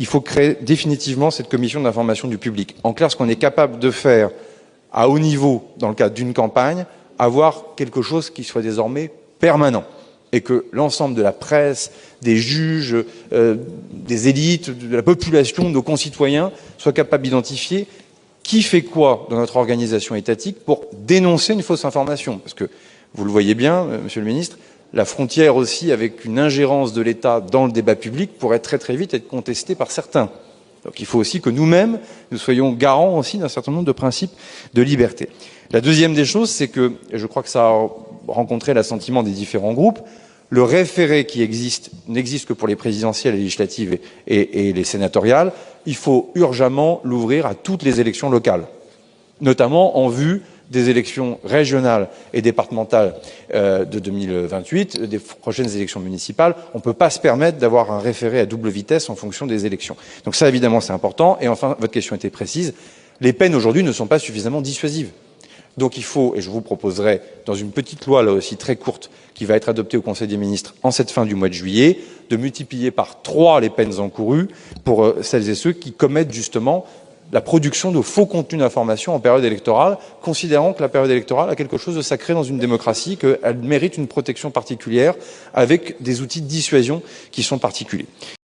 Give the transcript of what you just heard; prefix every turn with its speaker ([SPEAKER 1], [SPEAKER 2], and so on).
[SPEAKER 1] il faut créer définitivement cette commission d'information du public. En clair, ce qu'on est capable de faire à haut niveau dans le cadre d'une campagne, avoir quelque chose qui soit désormais permanent et que l'ensemble de la presse, des juges, des élites, de la population, de nos concitoyens soient capables d'identifier qui fait quoi dans notre organisation étatique pour dénoncer une fausse information. Parce que, vous le voyez bien, Monsieur le Ministre, la frontière aussi avec une ingérence de l'État dans le débat public pourrait très très vite être contestée par certains. Donc il faut aussi que nous-mêmes, nous soyons garants aussi d'un certain nombre de principes de liberté. La deuxième des choses, c'est que, et je crois que ça a rencontré l'assentiment des différents groupes, le référé qui existe n'existe que pour les présidentielles, les législatives et les sénatoriales. Il faut urgemment l'ouvrir à toutes les élections locales, notamment en vue des élections régionales et départementales de 2028, des prochaines élections municipales. On ne peut pas se permettre d'avoir un référé à double vitesse en fonction des élections. Donc ça, évidemment, c'est important. Et enfin, votre question était précise. Les peines aujourd'hui ne sont pas suffisamment dissuasives. Donc il faut, et je vous proposerai, dans une petite loi, là aussi très courte, qui va être adoptée au Conseil des ministres en cette fin du mois de juillet, de multiplier par 3 les peines encourues pour celles et ceux qui commettent justement la production de faux contenus d'information en période électorale, considérant que la période électorale a quelque chose de sacré dans une démocratie, qu'elle mérite une protection particulière avec des outils de dissuasion qui sont particuliers.